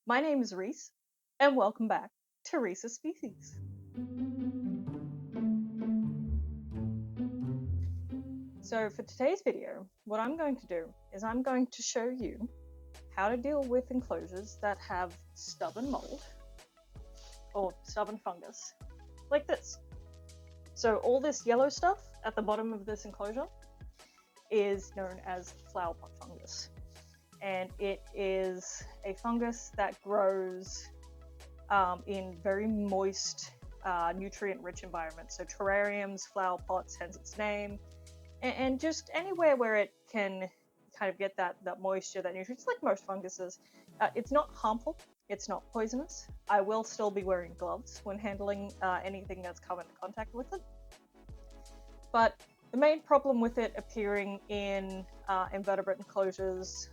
My name is Reese, and welcome back to Reese's Species. So for today's video, what I'm going to do is I'm going to show you how to deal with enclosures that have stubborn mold or stubborn fungus, like this. So all this yellow stuff at the bottom of this enclosure is known as flower pot fungus. And it is a fungus that grows in very moist, nutrient-rich environments. So terrariums, flower pots, hence its name, and just anywhere where it can kind of get that moisture, that nutrients, like most funguses. It's not harmful. It's not poisonous. I will still be wearing gloves when handling anything that's come into contact with it. But the main problem with it appearing in invertebrate enclosures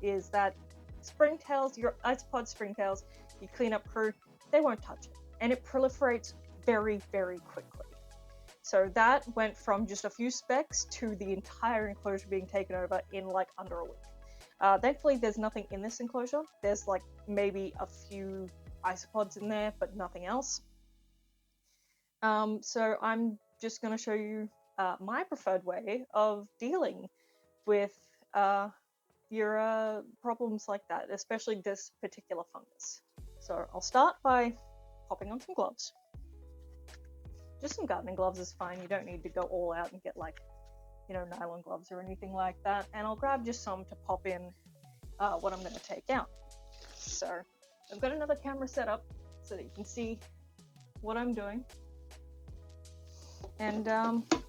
is that springtails, your isopod springtails, your cleanup crew, they won't touch it. And it proliferates very, very quickly. So that went from just a few specks to the entire enclosure being taken over in like under a week. Thankfully, there's nothing in this enclosure. There's like maybe a few isopods in there, but nothing else. So I'm just going to show you my preferred way of dealing with your problems like that, especially this particular fungus. So I'll start by popping on some gloves. Just some gardening gloves is fine. You don't need to go all out and get like, nylon gloves or anything like that. And I'll grab just some to pop in what I'm going to take out. So I've got another camera set up so that you can see what I'm doing. And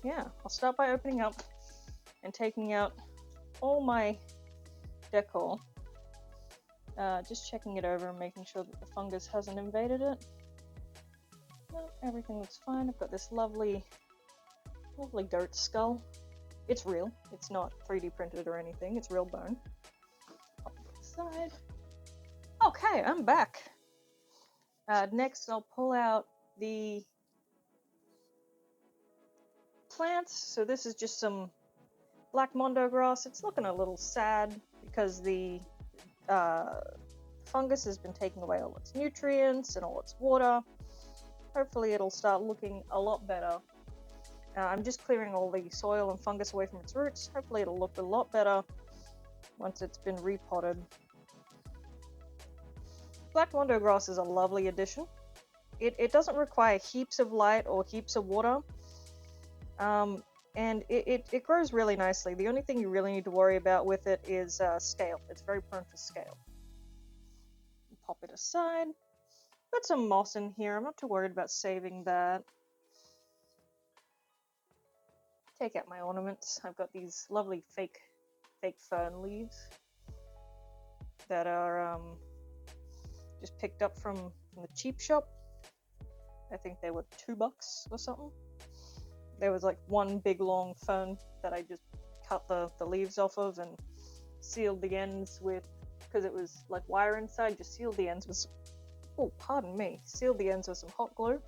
yeah, I'll start by opening up and taking out all my decor. Just checking it over and making sure that the fungus hasn't invaded it. No, everything looks fine. I've got this lovely goat skull. It's real. It's not 3D printed or anything. It's real bone. Pop it to the side. Okay, I'm back. Next, I'll pull out the plants. So this is just some black mondo grass. It's looking a little sad because the fungus has been taking away all its nutrients and all its water. Hopefully it'll start looking a lot better. I'm just clearing all the soil and fungus away from its roots. Hopefully it'll look a lot better once it's been repotted. Black mondo grass is a lovely addition. It doesn't require heaps of light or heaps of water. And it grows really nicely. The only thing you really need to worry about with it is scale. It's very prone for scale. Pop it aside. Got some moss in here. I'm not too worried about saving that. Take out my ornaments. I've got these lovely fake fern leaves that are just picked up from the cheap shop. I think they were $2 or something. There was like one big long fern that I just cut the leaves off of and sealed the ends with, because it was like wire inside, just sealed the ends with, sealed the ends with some hot glue.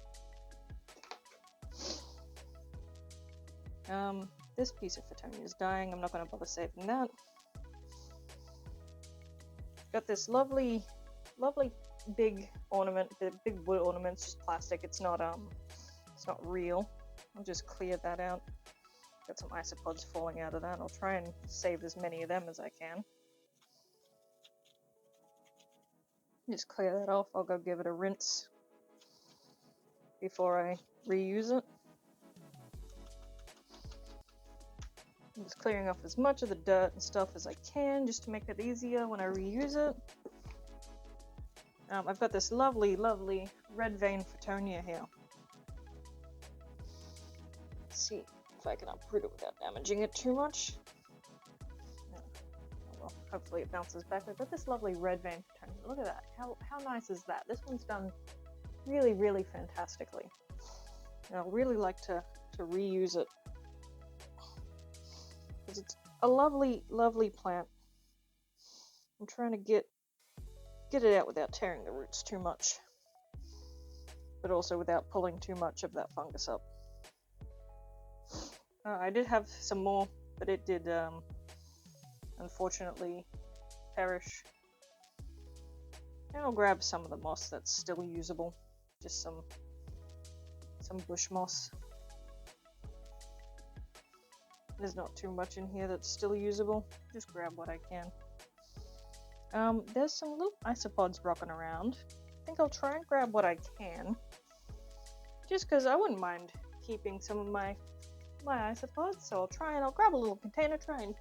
This piece of Fittonia is dying. I'm not going to bother saving that. Got this lovely big ornament, big wood ornament. It's just plastic. It's not real. I'll just clear that out. Got some isopods falling out of that. I'll try and save as many of them as I can. Just clear that off. I'll go give it a rinse before I reuse it. I'm just clearing off as much of the dirt and stuff as I can just to make it easier when I reuse it. I've got this lovely red vein Fittonia here. Let's see if I can uproot it without damaging it too much. Well, hopefully it bounces back. I've got this lovely red vein Fittonia. Look at that. How nice is that? This one's done really fantastically. And I'll really like to reuse it, because it's a lovely plant. I'm trying to get it out without tearing the roots too much, but also without pulling too much of that fungus up. I did have some more, but it did unfortunately perish. And I'll grab some of the moss that's still usable. Just some bush moss. There's not too much in here that's still usable. Just grab what I can. There's some little isopods rocking around. I think I'll try and grab what I can. Just because I wouldn't mind keeping some of my isopods. So I'll grab a little container, try and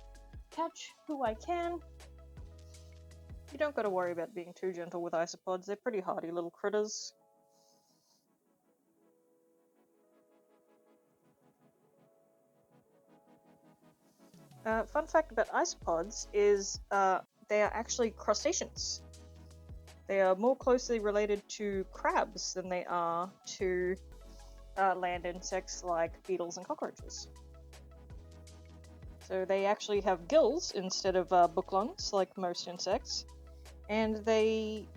catch who I can. You don't got to worry about being too gentle with isopods. They're pretty hardy little critters. Fun fact about isopods is they are actually crustaceans. They are more closely related to crabs than they are to land insects like beetles and cockroaches. So they actually have gills instead of book lungs like most insects, and they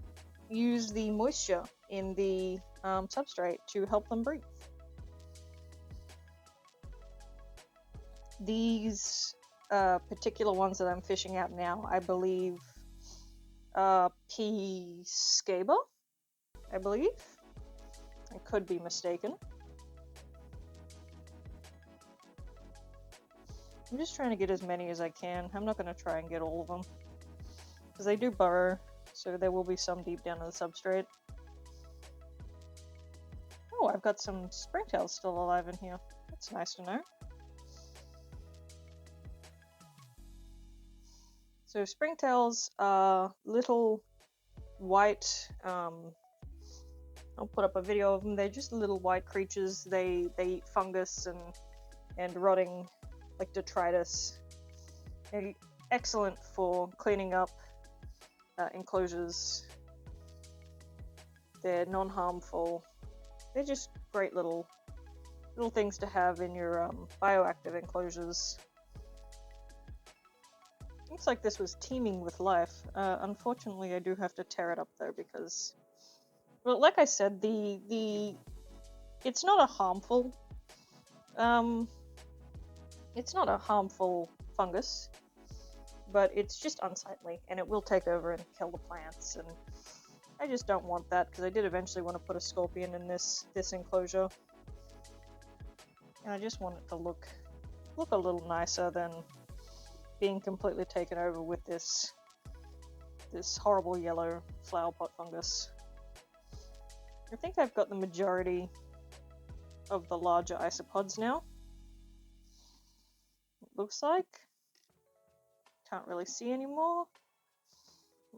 use the moisture in the substrate to help them breathe. These particular ones that I'm fishing out now, I believe P. scaba, I believe. I could be mistaken. I'm just trying to get as many as I can. I'm not going to try and get all of them, because they do burrow, so there will be some deep down in the substrate. Oh, I've got some springtails still alive in here. That's nice to know. So springtails are little white, I'll put up a video of them. They're just little white creatures. They eat fungus and rotting, like detritus. They're excellent for cleaning up enclosures. They're non-harmful. They're just great little things to have in your bioactive enclosures. Looks like this was teeming with life. Unfortunately, I do have to tear it up though, because, well, like I said, it's not a harmful fungus, but it's just unsightly, and it will take over and kill the plants, and I just don't want that, because I did eventually want to put a scorpion in this enclosure, and I just want it to look a little nicer than being completely taken over with this horrible yellow flower pot fungus. I think I've got the majority of the larger isopods now. It looks like. Can't really see anymore.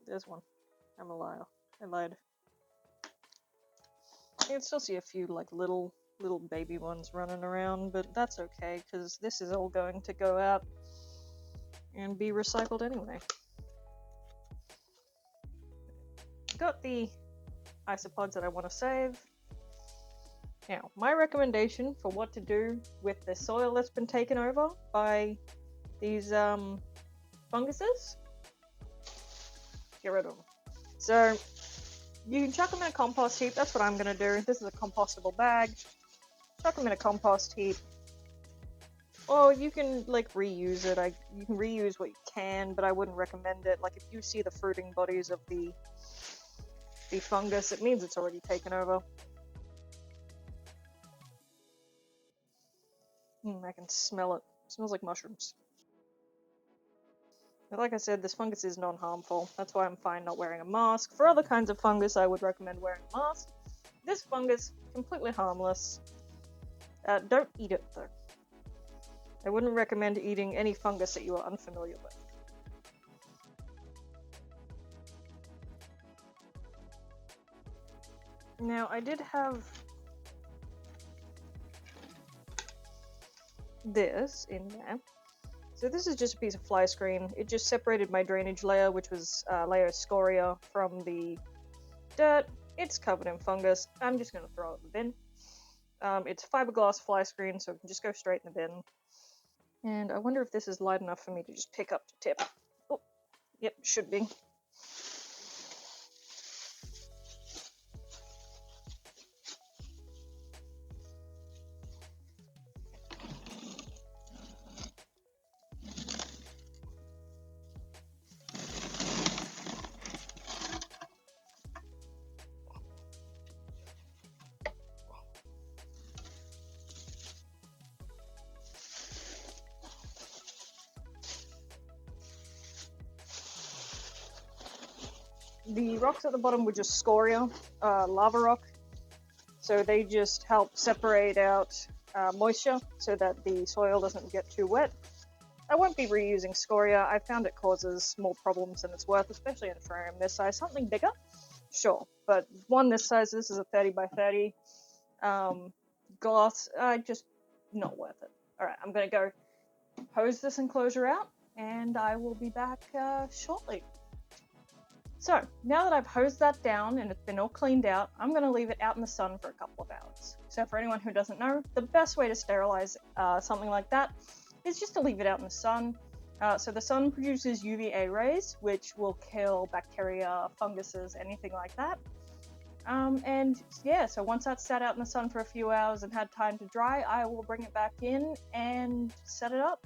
There's one. I'm a liar. I lied. I can still see a few like little baby ones running around, but that's okay, because this is all going to go out and be recycled anyway. Got the isopods that I want to save. Now, my recommendation for what to do with the soil that's been taken over by these funguses, get rid of them. So you can chuck them in a compost heap. That's what I'm going to do. This is a compostable bag. Chuck them in a compost heap. Or you can like reuse it. You can reuse what you can, but I wouldn't recommend it. Like if you see the fruiting bodies of the fungus, it means it's already taken over. I can smell it. It smells like mushrooms. But like I said, this fungus is non-harmful. That's why I'm fine not wearing a mask. For other kinds of fungus, I would recommend wearing a mask. This fungus, completely harmless. Don't eat it though. I wouldn't recommend eating any fungus that you are unfamiliar with. Now, I did have this in there. So this is just a piece of fly screen. It just separated my drainage layer, which was layer scoria, from the dirt. It's covered in fungus. I'm just going to throw it in the bin. It's fiberglass fly screen, so it can just go straight in the bin. And I wonder if this is light enough for me to just pick up the tip. Oh, yep, should be. the rocks at the bottom were just scoria, lava rock. So they just help separate out moisture so that the soil doesn't get too wet. I won't be reusing scoria. I found it causes more problems than it's worth, especially in a terrarium this size. Something bigger, sure, but one this size, this is a 30 by 30 glass, just not worth it. Alright, I'm going to go hose this enclosure out, and I will be back shortly. So, now that I've hosed that down and it's been all cleaned out, I'm going to leave it out in the sun for a couple of hours. So for anyone who doesn't know, the best way to sterilize something like that is just to leave it out in the sun. So the sun produces UVA rays, which will kill bacteria, funguses, anything like that. And yeah, so once that's sat out in the sun for a few hours and had time to dry, I will bring it back in and set it up.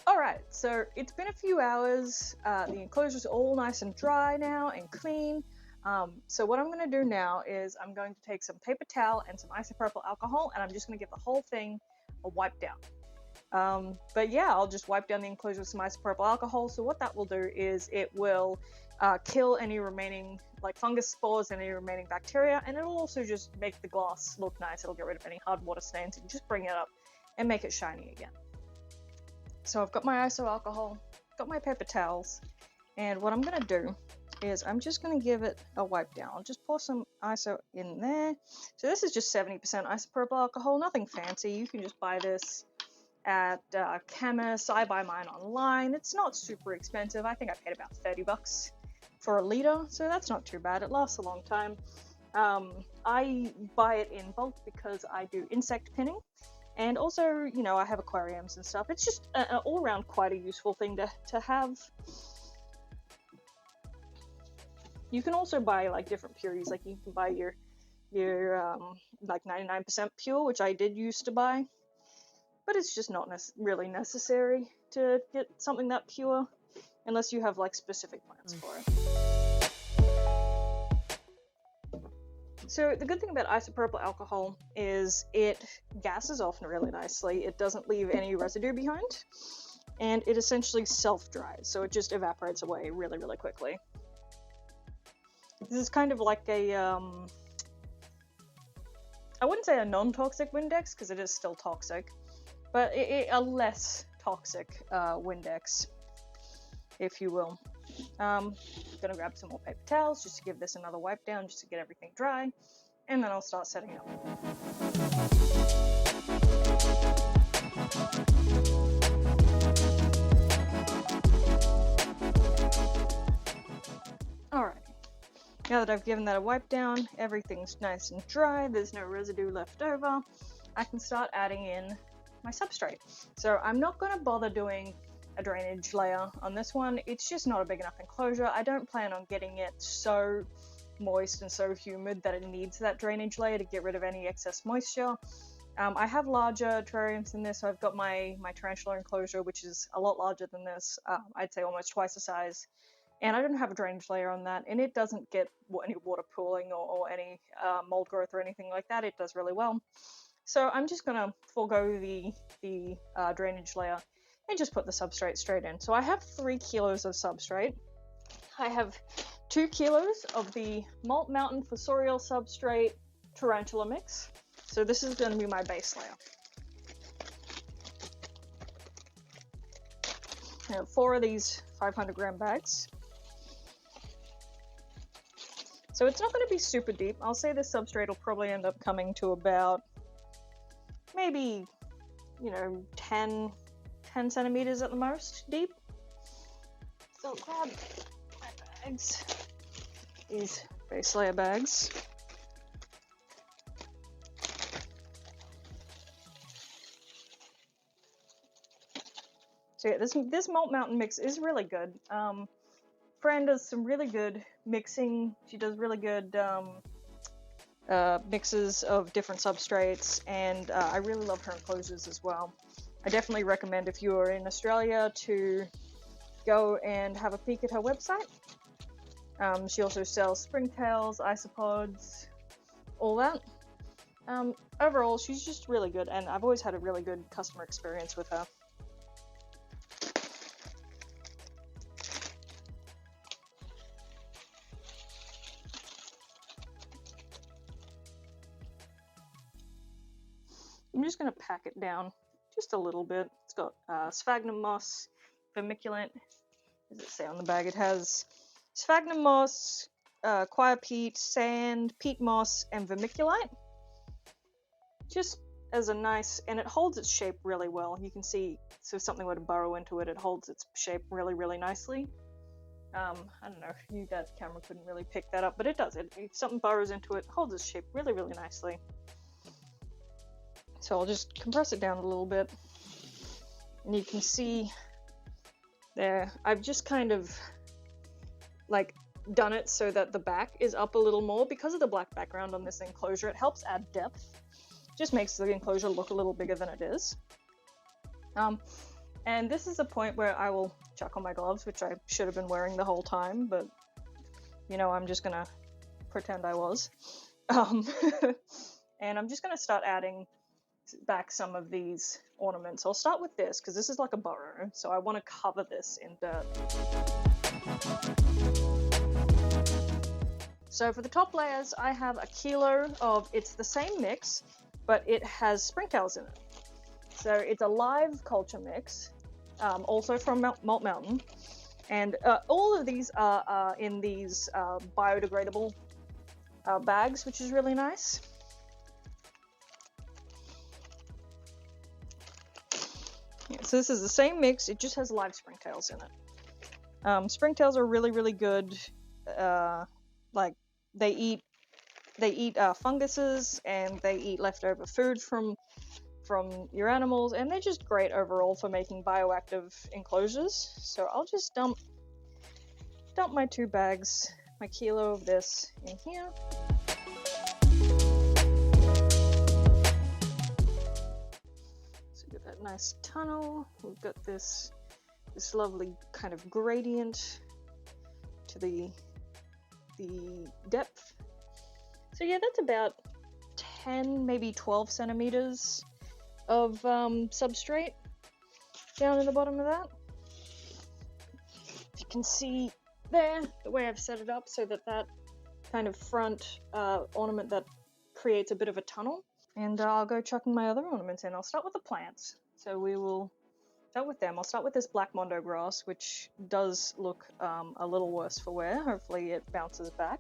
Alright, so it's been a few hours. The enclosure's all nice and dry now and clean. So what I'm going to do now is I'm going to take some paper towel and some isopropyl alcohol, and I'm just going to give the whole thing a wipe down. But yeah, I'll just wipe down the enclosure with some isopropyl alcohol. So what that will do is it will kill any remaining fungus spores and any remaining bacteria, and it'll also just make the glass look nice. It'll get rid of any hard water stains and just bring it up and make it shiny again. So I've got my iso alcohol, got my paper towels, and what I'm going to do is I'm just going to give it a wipe down. I'll just pour some iso in there. So this is just 70% isopropyl alcohol, nothing fancy. You can just buy this at chemists. I buy mine online. It's not super expensive. I think I paid about 30 bucks for a liter, so that's not too bad. It lasts a long time. I buy it in bulk because I do insect pinning. And also, you know, I have aquariums and stuff. It's just all around quite a useful thing to have. You can also buy different purities. You can buy your 99% pure, which I did used to buy. But it's just not really necessary to get something that pure unless you have specific plans for it. So the good thing about isopropyl alcohol is it gases off really nicely. It doesn't leave any residue behind, and it essentially self-dries, so it just evaporates away really, really quickly. This is kind of like a, I wouldn't say a non-toxic Windex, because it is still toxic, but a less toxic Windex, if you will. Gonna grab some more paper towels just to give this another wipe down, just to get everything dry, and then I'll start setting up. Alright, now that I've given that a wipe down, everything's nice and dry, there's no residue left over, I can start adding in my substrate. So I'm not going to bother doing a drainage layer on this one. It's just not a big enough enclosure. I don't plan on getting it so moist and so humid that it needs that drainage layer to get rid of any excess moisture. I have larger terrariums than this, so I've got my tarantula enclosure, which is a lot larger than this. I'd say almost twice the size, and I don't have a drainage layer on that, and it doesn't get any water pooling or any mold growth or anything like that. It does really well. So I'm just gonna forego the drainage layer and just put the substrate straight in. So I have 3 kilos of substrate. I have 2 kilos of the Malt Mountain Fossorial Substrate Tarantula Mix. So this is going to be my base layer. I have 4 of these 500 gram bags. So it's not going to be super deep. I'll say this substrate will probably end up coming to about maybe, 10 centimeters at the most deep. So I'll grab my bags, these base layer bags. So yeah, this Malt Mountain mix is really good. Fran does some really good mixing. She does really good mixes of different substrates, and I really love her enclosures as well. I definitely recommend, if you are in Australia, to go and have a peek at her website. She also sells springtails, isopods, all that. Overall, she's just really good, and I've always had a really good customer experience with her. I'm just going to pack it down just a little bit. It's got sphagnum moss, vermiculite. Does it say on the bag? It has sphagnum moss, coir peat, sand, peat moss, and vermiculite. Just as a nice, and it holds its shape really well. You can see, so if something were to burrow into it, it holds its shape really, really nicely. I don't know, you guys, camera couldn't really pick that up, but it does. If something burrows into it, holds its shape really, really nicely. So I'll just compress it down a little bit, and you can see there, I've just kind of like done it so that the back is up a little more. Because of the black background on this enclosure, it helps add depth. Just makes the enclosure look a little bigger than it is. And this is the point where I will chuck on my gloves, which I should have been wearing the whole time, but you know, I'm just gonna pretend I was. And I'm just gonna start adding back some of these ornaments. I'll start with this because this is like a burrow, so I want to cover this in dirt. So for the top layers, I have a kilo of, it's the same mix, but it has springtails in it. So it's a live culture mix, also from Malt Mountain, and all of these are in these biodegradable bags, which is really nice. Yeah, so this is the same mix, it just has live springtails in it. Springtails are really, really good. Like they eat funguses, and they eat leftover food from your animals, and they're just great overall for making bioactive enclosures. So I'll just dump my 2 bags, my kilo of this in here. So we've got that nice tunnel. We've got this lovely kind of gradient to the depth. So yeah, that's about 10, maybe 12 centimeters of substrate down in the bottom of that. If you can see there, the way I've set it up so that that kind of front ornament that creates a bit of a tunnel. And I'll go chucking my other ornaments in. I'll start with the plants. So we will start with them. I'll start with this black mondo grass, which does look a little worse for wear. Hopefully it bounces back.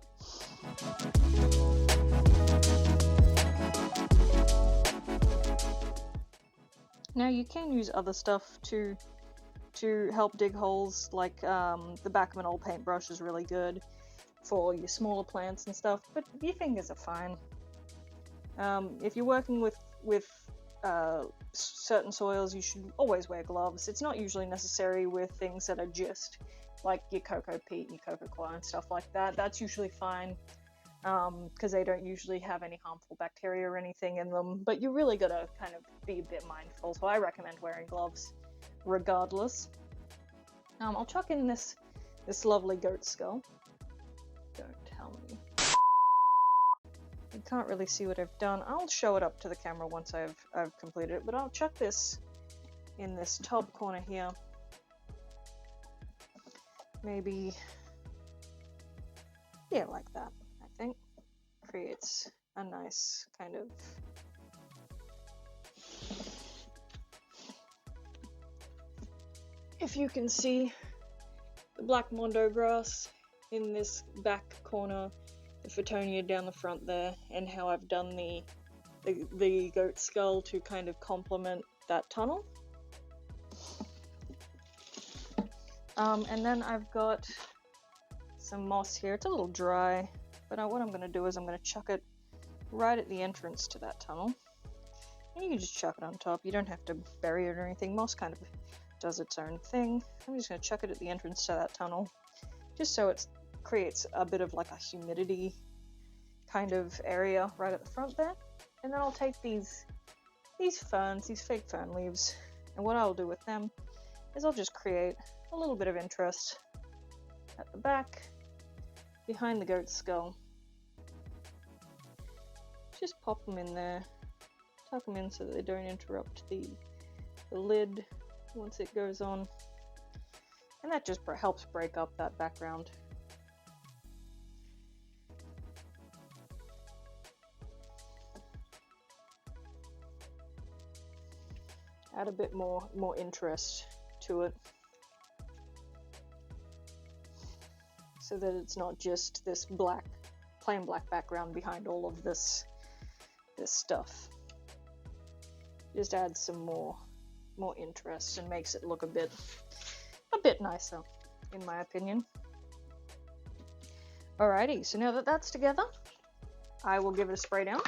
Now you can use other stuff to help dig holes, like the back of an old paintbrush is really good for your smaller plants and stuff, but your fingers are fine. If you're working with certain soils, you should always wear gloves. It's not usually necessary with things that are just like your cocoa peat and your cocoa coir and stuff like that. That's usually fine, because they don't usually have any harmful bacteria or anything in them, but you really gotta kind of be a bit mindful, so I recommend wearing gloves regardless. I'll chuck in this lovely goat skull. Don't tell me. You can't really see what I've done. I'll show it up to the camera once I've completed it, but I'll chuck this in this top corner here. Maybe, yeah, like that, I think. Creates a nice kind of if you can see the black mondo grass in this back corner, the Fittonia down the front there, and how I've done the goat skull to kind of complement that tunnel. And then I've got some moss here. It's a little dry, but what I'm going to do is I'm going to chuck it right at the entrance to that tunnel. And you can just chuck it on top. You don't have to bury it or anything. Moss kind of does its own thing. I'm just going to chuck it at the entrance to that tunnel, just so it creates a bit of like a humidity kind of area right at the front there. And then I'll take these ferns, these fake fern leaves, and what I'll do with them is I'll just create a little bit of interest at the back behind the goat skull. Just pop them in there, tuck them in so that they don't interrupt the lid once it goes on, and that just helps break up that background. add a bit more interest to it, so that it's not just this plain black background behind all of this stuff. Just adds some more interest and makes it look a bit nicer, in my opinion. Alrighty, so now that that's together, I will give it a spray down.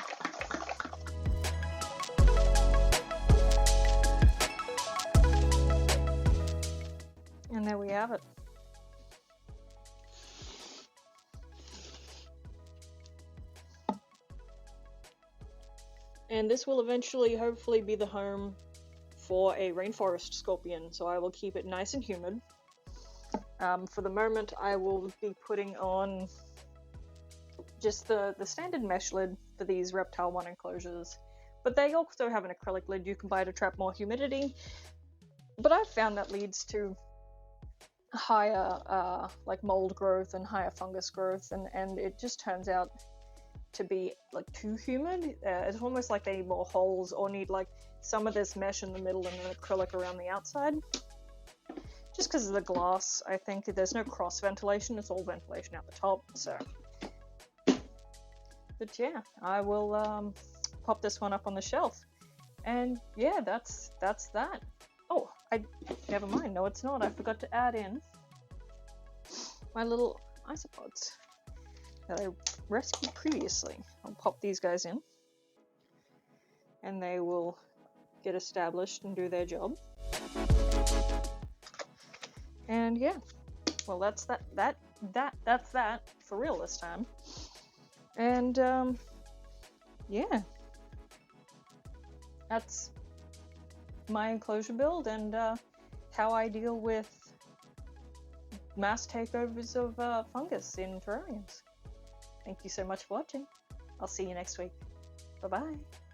And there we have it. And this will eventually, hopefully, be the home for a rainforest scorpion, so I will keep it nice and humid. For the moment, I will be putting on just the standard mesh lid for these Reptile 1 enclosures, but they also have an acrylic lid you can buy to trap more humidity, but I've found that leads to higher like mold growth and higher fungus growth, and it just turns out to be like too humid. It's almost like they need more holes, or need like some of this mesh in the middle and an acrylic around the outside. Just because of the glass, I think there's no cross ventilation, it's all ventilation out the top, so. But yeah, I will pop this one up on the shelf. And yeah, that's that. Oh, never mind, no it's not. I forgot to add in my little isopods that I rescued previously. I'll pop these guys in, and they will get established and do their job. And yeah, well that's that for real this time. And yeah, that's my enclosure build and how I deal with mass takeovers of fungus in terrariums. Thank you so much for watching. I'll see you next week. Bye bye.